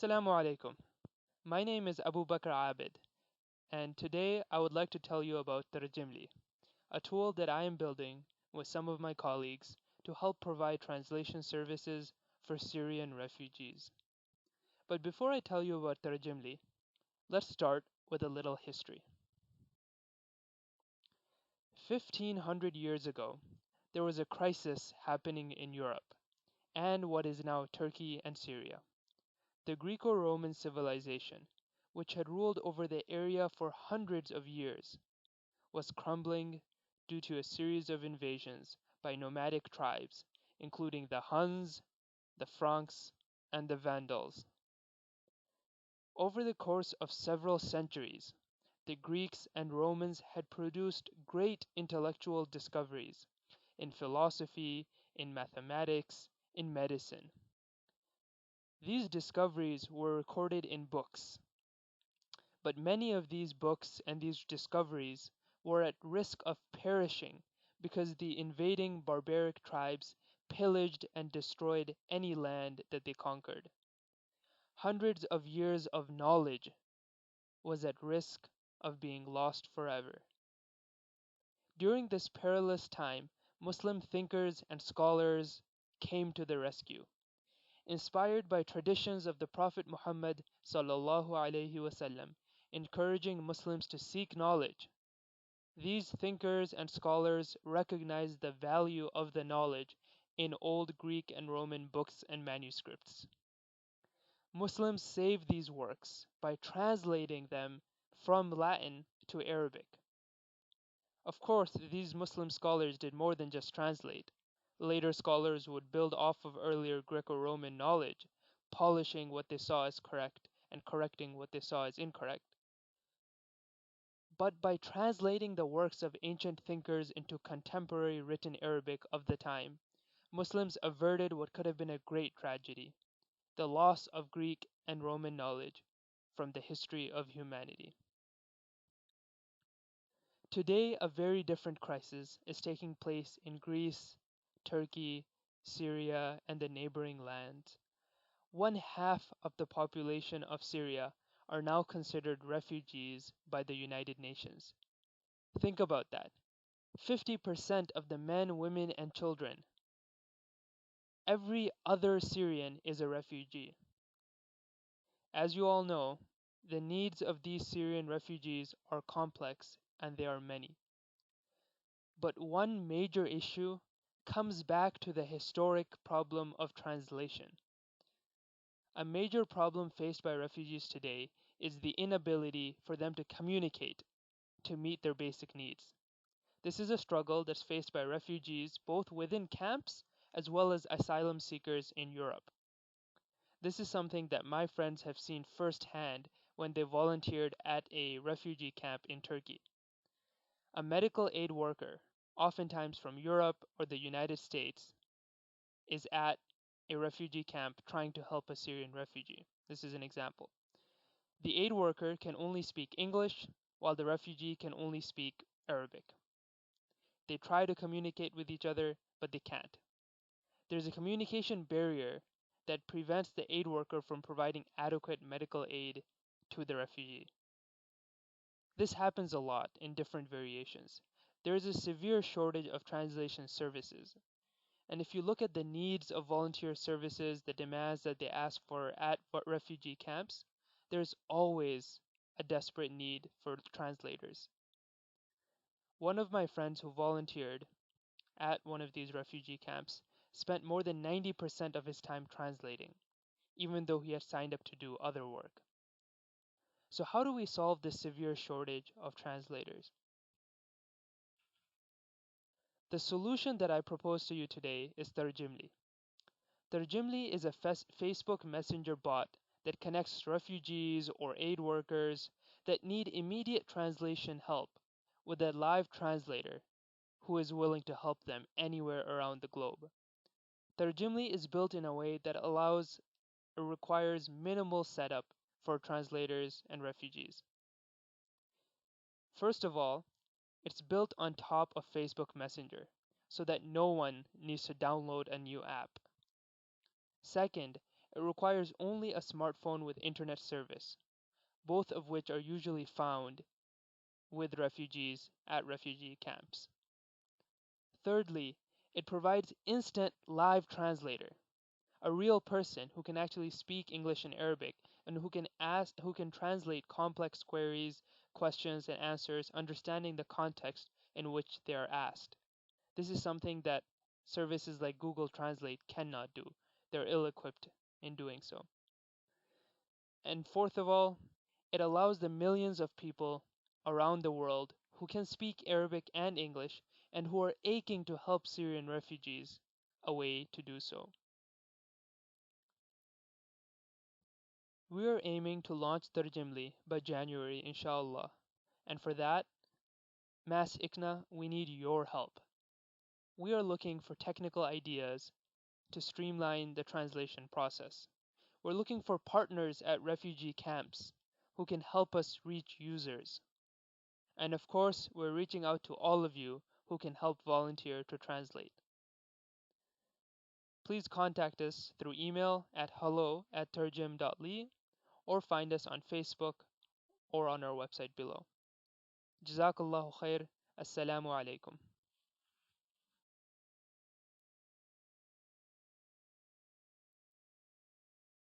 Assalamu alaikum. My name is Abu Bakr Abid, and today I would like to tell you about Tarjimly, a tool that I am building with some of my colleagues to help provide translation services for Syrian refugees. But before I tell you about Tarjimly, let's start with a little history. 1500 years ago, there was a crisis happening in Europe and what is now Turkey and Syria. The Greco-Roman civilization, which had ruled over the area for hundreds of years, was crumbling due to a series of invasions by nomadic tribes, including the Huns, the Franks, and the Vandals. Over the course of several centuries, the Greeks and Romans had produced great intellectual discoveries in philosophy, in mathematics, in medicine. These discoveries were recorded in books, but many of these books and these discoveries were at risk of perishing because the invading barbaric tribes pillaged and destroyed any land that they conquered. Hundreds of years of knowledge was at risk of being lost forever. During this perilous time, Muslim thinkers and scholars came to the rescue. Inspired by traditions of the Prophet Muhammad sallallahu alaihi wasallam, encouraging Muslims to seek knowledge. These thinkers and scholars recognized the value of the knowledge in old Greek and Roman books and manuscripts. Muslims saved these works by translating them from Latin to Arabic. Of course, these Muslim scholars did more than just translate. Later scholars would build off of earlier Greco Roman knowledge, polishing what they saw as correct and correcting what they saw as incorrect. But by translating the works of ancient thinkers into contemporary written Arabic of the time, Muslims averted what could have been a great tragedy, the loss of Greek and Roman knowledge from the history of humanity. Today, a very different crisis is taking place in Greece, Turkey, Syria, and the neighboring lands. One half of the population of Syria are now considered refugees by the United Nations. Think about that. 50% of the men, women, and children. Every other Syrian is a refugee. As you all know, the needs of these Syrian refugees are complex and they are many. But one major issue comes back to the historic problem of translation. A major problem faced by refugees today is the inability for them to communicate to meet their basic needs. This is a struggle that's faced by refugees both within camps as well as asylum seekers in Europe. This is something that my friends have seen firsthand when they volunteered at a refugee camp in Turkey. A medical aid worker, oftentimes from Europe or the United States, is at a refugee camp trying to help a Syrian refugee. This is an example. The aid worker can only speak English, while the refugee can only speak Arabic. They try to communicate with each other, but they can't. There's a communication barrier that prevents the aid worker from providing adequate medical aid to the refugee. This happens a lot in different variations. There is a severe shortage of translation services. And if you look at the needs of volunteer services, the demands that they ask for at refugee camps, there's always a desperate need for translators. One of my friends who volunteered at one of these refugee camps spent more than 90% of his time translating, even though he had signed up to do other work. So, how do we solve this severe shortage of translators? The solution that I propose to you today is Tarjimly. Tarjimly is a Facebook Messenger bot that connects refugees or aid workers that need immediate translation help with a live translator who is willing to help them anywhere around the globe. Tarjimly is built in a way that allows or requires minimal setup for translators and refugees. First of all, it's built on top of Facebook Messenger so that no one needs to download a new app. Second, It requires only a smartphone with internet service, both of which are usually found with refugees at refugee camps. Thirdly, it provides instant live translator, a real person who can actually speak English and Arabic and who can translate complex queries, questions and answers, understanding the context in which they are asked. This is something that services like Google Translate cannot do. They're ill equipped in doing so. And fourth of all, it allows the millions of people around the world who can speak Arabic and English and who are aching to help Syrian refugees a way to do so. We are aiming to launch Tarjimly by January, inshallah. And for that, Mass ICNA, we need your help. We are looking for technical ideas to streamline the translation process. We're looking for partners at refugee camps who can help us reach users. And of course, we're reaching out to all of you who can help volunteer to translate. Please contact us through email at hello@tarjim.ly or find us on Facebook or on our website below. Jazakallahu khair. Assalamu alaikum.